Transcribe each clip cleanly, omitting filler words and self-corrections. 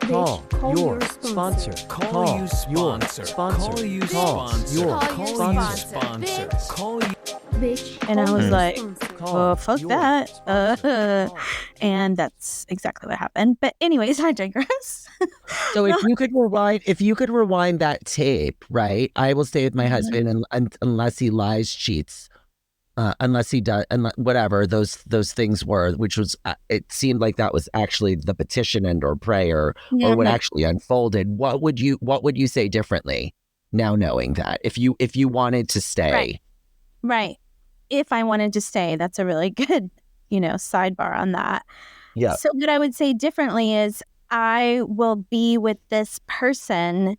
Call your sponsor. Call you sponsor. Call you sponsor. Call you. And I was like, well, fuck your that. sponsor. And that's exactly what happened. But anyways, I digress. So if you could rewind that tape, right? I will stay with my husband unless he lies, cheats, unless he does, whatever those things were, which was, it seemed like that was actually the petition and or prayer or what actually unfolded. What would you say differently now, knowing that if you wanted to stay? Right. If I wanted to stay, that's a really good, sidebar on that. Yeah. So what I would say differently is I will be with this person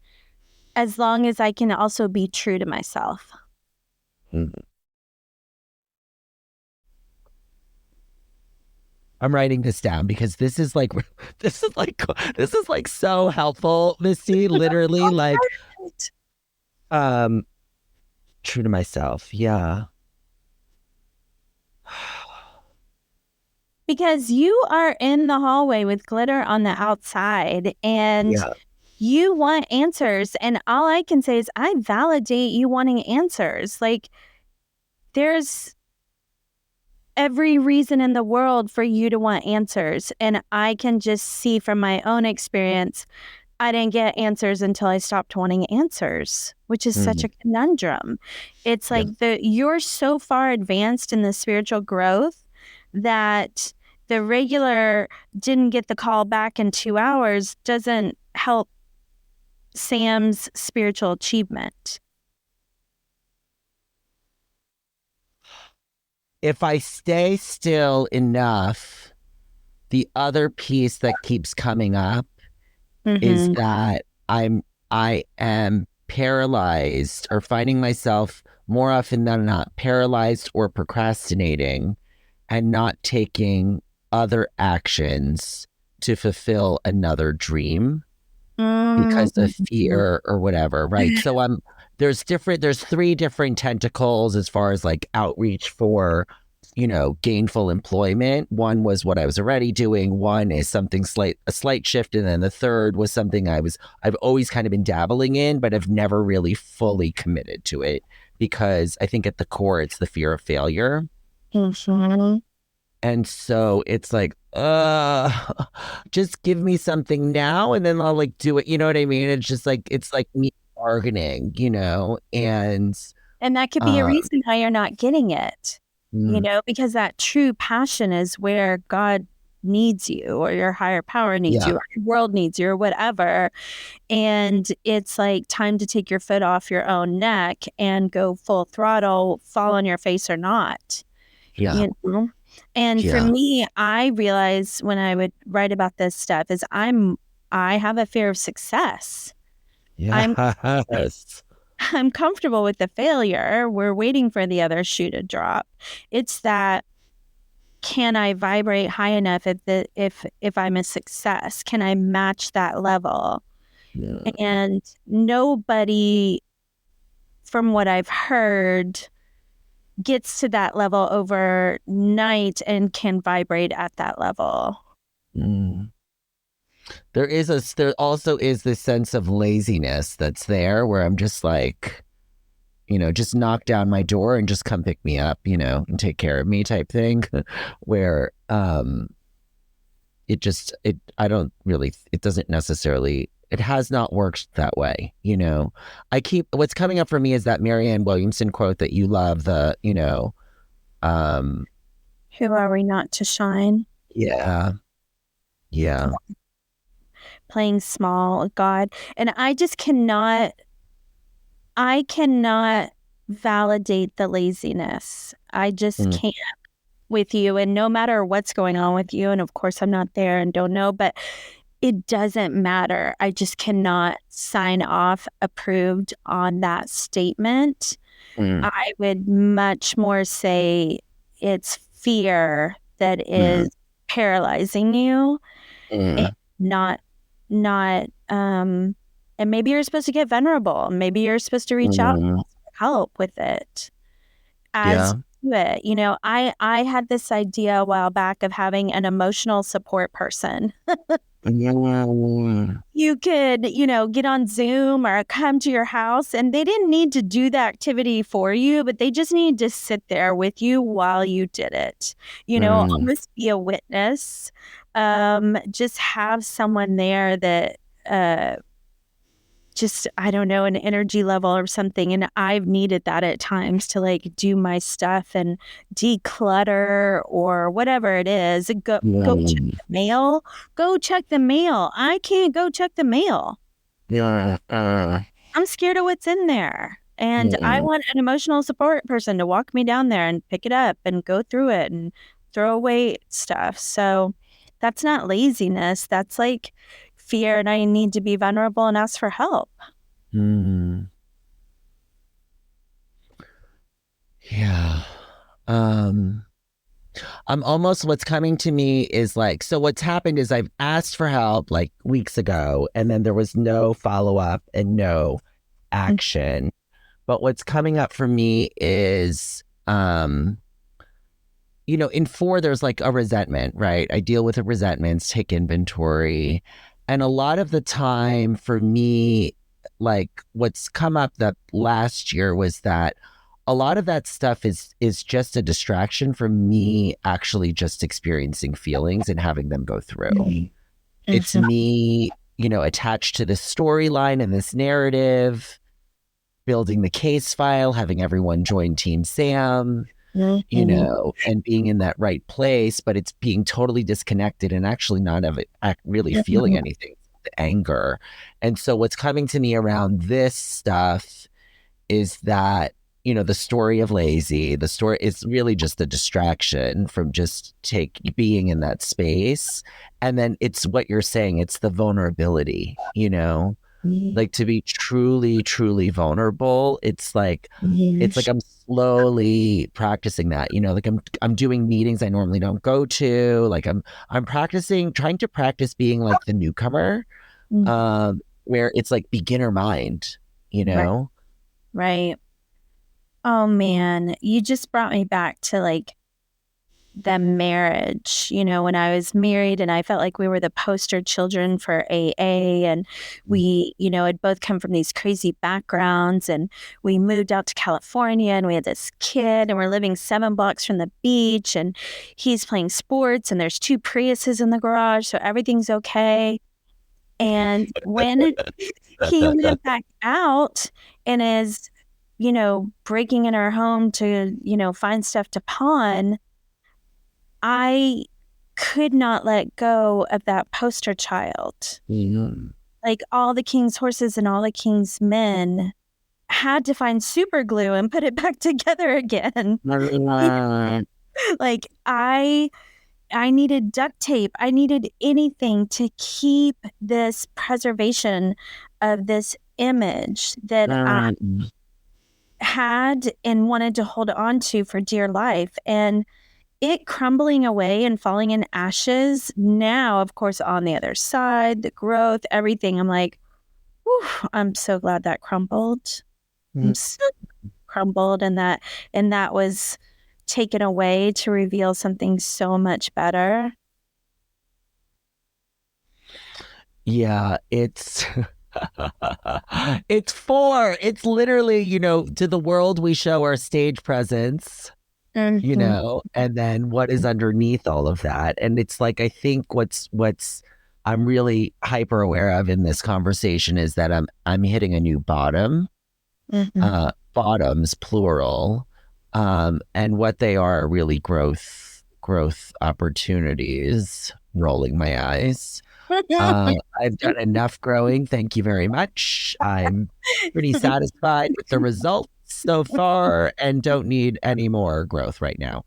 as long as I can also be true to myself. Mm-hmm. I'm writing this down because this is like so helpful, Misty. Literally, like, true to myself. Yeah. Because you are in the hallway with glitter on the outside and you want answers. And all I can say is I validate you wanting answers. Like, there's every reason in the world for you to want answers. And I can just see from my own experience, I didn't get answers until I stopped wanting answers, which is such a conundrum. It's like you're so far advanced in the spiritual growth that the regular didn't get the call back in 2 hours doesn't help Sam's spiritual achievement. If I stay still enough, the other piece that keeps coming up is that I am paralyzed, or finding myself more often than not paralyzed or procrastinating and not taking other actions to fulfill another dream because of fear or whatever, right? So there's 3 different tentacles as far as like outreach for, gainful employment. One was what I was already doing. One is something a slight shift. And then the third was something I've always kind of been dabbling in, but have never really fully committed to it because I think at the core, it's the fear of failure. And so it's like, just give me something now and then I'll like do it. You know what I mean? It's just like, it's like me bargaining, and that could be a reason why you're not getting it, because that true passion is where God needs you or your higher power needs you or your world needs you or whatever. And it's like time to take your foot off your own neck and go full throttle, fall on your face or not. And for me, I realized when I would write about this stuff is I have a fear of success. I'm comfortable with the failure. We're waiting for the other shoe to drop. It's that, can I vibrate high enough if I'm a success? Can I match that level? And nobody, from what I've heard, gets to that level overnight and can vibrate at that level. There also is this sense of laziness that's there where I'm just like, just knock down my door and just come pick me up, and take care of me type thing where it doesn't necessarily, it has not worked that way. What's coming up for me is that Marianne Williamson quote that you love, who are we not to shine? Yeah. Playing small, God. And I cannot validate the laziness. I just can't with you. And no matter what's going on with you, and of course I'm not there and don't know, but it doesn't matter. I just cannot sign off approved on that statement. I would much more say it's fear that is paralyzing you, and not and maybe you're supposed to get vulnerable. Maybe you're supposed to reach out and help with it as you do it. I had this idea a while back of having an emotional support person. You could, get on Zoom or come to your house, and they didn't need to do the activity for you, but they just needed to sit there with you while you did it. Almost be a witness. Just have someone there that just, I don't know, an energy level or something. And I've needed that at times to like do my stuff and declutter or whatever it is. Go check the mail. Go check the mail. I can't go check the mail. I'm scared of what's in there. And I want an emotional support person to walk me down there and pick it up and go through it and throw away stuff. So that's not laziness. That's like fear, and I need to be vulnerable and ask for help. Yeah. I'm almost, what's coming to me is like, so what's happened is I've asked for help like weeks ago, and then there was no follow-up and no action. But what's coming up for me is, in 4, there's like a resentment, right? I deal with the resentments, take inventory. And a lot of the time for me, like what's come up that last year was that a lot of that stuff is just a distraction from me actually just experiencing feelings and having them go through. It's me, attached to this storyline and this narrative, building the case file, having everyone join Team Sam, and being in that right place, but it's being totally disconnected and actually not of it really feeling anything, the anger. And so what's coming to me around this stuff is that, the story of Lazy, the story is really just a distraction from just being in that space. And then it's what you're saying, it's the vulnerability, like to be truly, truly vulnerable. It's like I'm slowly practicing that, like I'm doing meetings I normally don't go to. Like I'm trying to practice being like the newcomer, where it's like beginner mind, Right. Oh man, you just brought me back to like the marriage, when I was married, and I felt like we were the poster children for AA, and we, had both come from these crazy backgrounds, and we moved out to California, and we had this kid, and we're living 7 blocks from the beach, and he's playing sports, and there's 2 Priuses in the garage, so everything's okay. And when he went back out and is, breaking in our home to, find stuff to pawn, I could not let go of that poster child. Like all the king's horses and all the king's men had to find super glue and put it back together again. Like I needed duct tape. I needed anything to keep this preservation of this image that I had and wanted to hold on to for dear life. And it crumbling away and falling in ashes. Now, of course, on the other side, the growth, everything, I'm like, whew, I'm so glad that crumbled. I'm so crumbled, and that was taken away to reveal something so much better. Yeah, it's it's 4. It's literally, to the world we show our stage presence. And then what is underneath all of that. And it's like, I think what's I'm really hyper aware of in this conversation is that I'm hitting a new bottom, bottoms, plural. And what they are really growth opportunities, rolling my eyes. I've done enough growing. Thank you very much. I'm pretty satisfied with the results so far and don't need any more growth right now.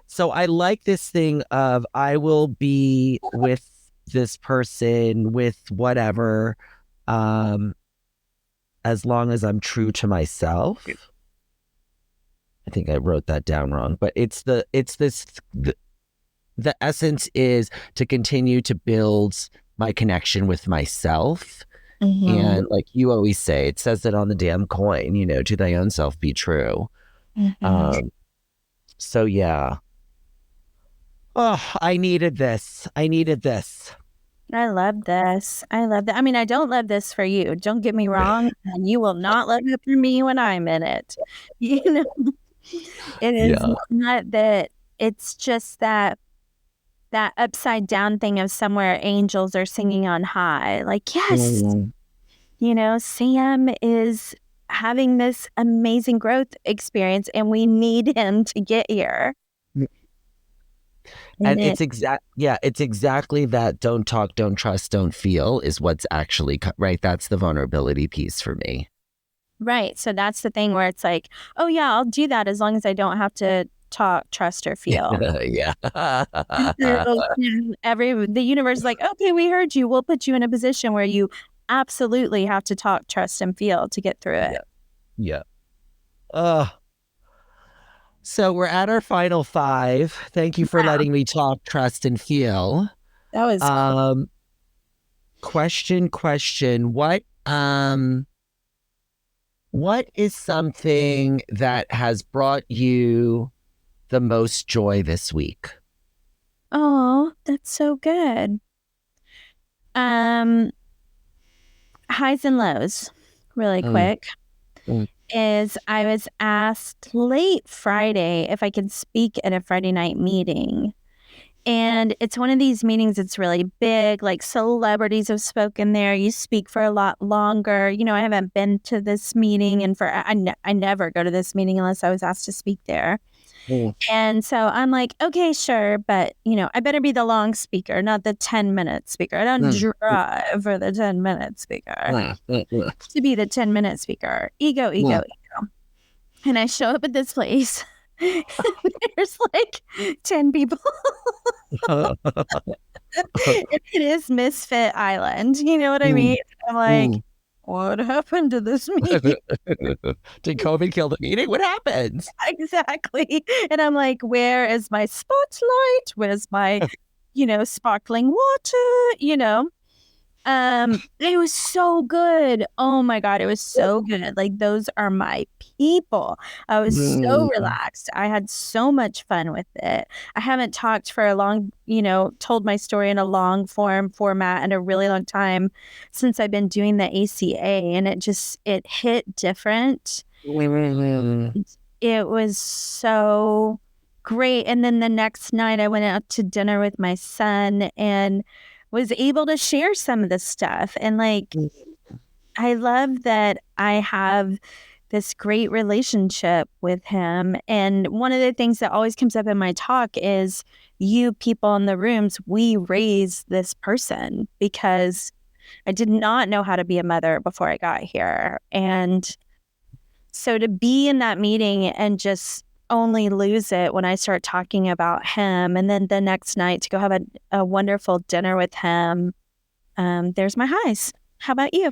So I like this thing of I will be with this person with whatever, as long as I'm true to myself. I think I wrote that down wrong, but the essence is to continue to build my connection with myself. And like you always say, it says it on the damn coin, to thy own self be true. So yeah. Oh, I needed this. I love this. I love that. I mean, I don't love this for you. Don't get me wrong. And you will not love it for me when I'm in it. You know, it is Yeah. not that. It's just that upside down thing of somewhere angels are singing on high. Like, yes, Mm. Sam is having this amazing growth experience and we need him to get here. And it, it's exactly that don't talk, don't trust, don't feel is what's actually right. That's the vulnerability piece for me. right. So that's the thing where it's like, oh yeah, I'll do that as long as I don't have to talk, trust, or feel. Yeah. The universe is like, okay, we heard you. We'll put you in a position where you absolutely have to talk, trust, and feel to get through it. Yeah. So we're at our final 5. Thank you for letting me talk, trust, and feel. That was cool. Question. What is something that has brought you the most joy this week? Oh, that's so good. Highs and lows, really quick. Is I was asked late Friday if I could speak at a Friday night meeting. And it's one of these meetings that's really big, like celebrities have spoken there. You speak for a lot longer. I haven't been to this meeting and I never go to this meeting unless I was asked to speak there. And so I'm like, okay, sure. But, I better be the long speaker, not the 10-minute speaker. I don't drive for the 10-minute speaker. To be the 10-minute speaker. Ego. And I show up at this place. There's like 10 people. It is Misfit Island. You know what I mean? I'm like, what happened to this meeting? Did COVID kill the meeting? What happened? Exactly. And I'm like, where is my spotlight? Where's my, sparkling water? It was so good. Oh my God, it was so good. Like, those are my people. I was so relaxed. I had so much fun with it. I haven't talked for a long, told my story in a long format in a really long time since I've been doing the ACA, and it hit different. It was so great. And then the next night I went out to dinner with my son and was able to share some of this stuff. And I love that I have this great relationship with him. And one of the things that always comes up in my talk is you people in the rooms, we raised this person because I did not know how to be a mother before I got here. And so to be in that meeting and just only lose it when I start talking about him, and then the next night to go have a wonderful dinner with him, there's my highs. How about you?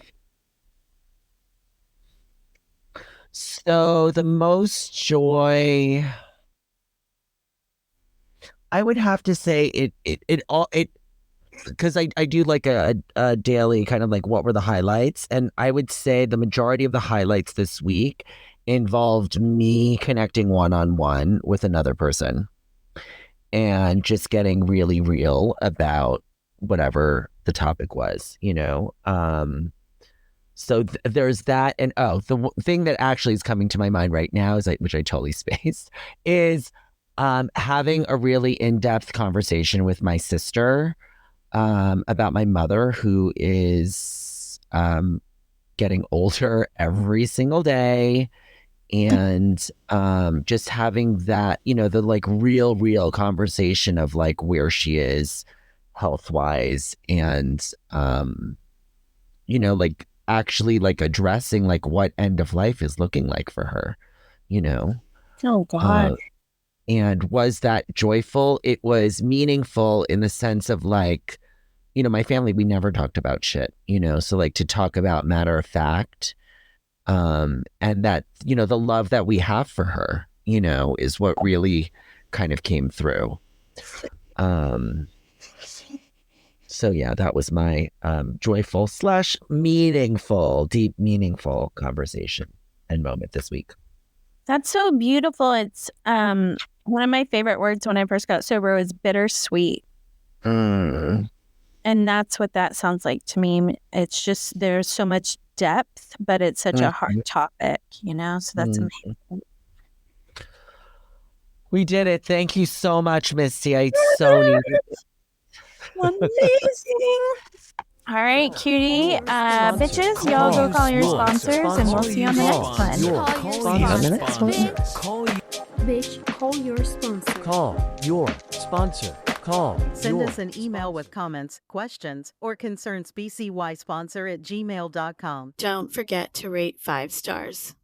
So the most joy, I would have to say it because I do like a daily kind of like what were the highlights, and I would say the majority of the highlights this week involved me connecting one-on-one with another person and just getting really real about whatever the topic was, so there's that. And the thing that actually is coming to my mind right now is which I totally spaced, is having a really in-depth conversation with my sister about my mother, who is getting older every single day. And just having that, the like real conversation of like where she is health-wise, and like actually like addressing like what end of life is looking like for her, Oh God. And was that joyful? It was meaningful in the sense of like, my family, we never talked about shit, so like to talk about matter of fact, and that, the love that we have for her, is what really kind of came through. So yeah, that was my joyful / meaningful, deep, meaningful conversation and moment this week. That's so beautiful. It's one of my favorite words when I first got sober was bittersweet. And that's what that sounds like to me. It's just there's so much depth, but it's such a hard topic, so that's amazing. We did it. Thank you so much, Misty. I so need it. Amazing. All right, cutie. Bitches, y'all go call your sponsors and we'll see you on the next one. Call your sponsor. Call Bitch, call your sponsor. Call your sponsor. Call Send your us an email with comments, questions, or concerns bcysponsor@gmail.com. Don't forget to rate 5 stars.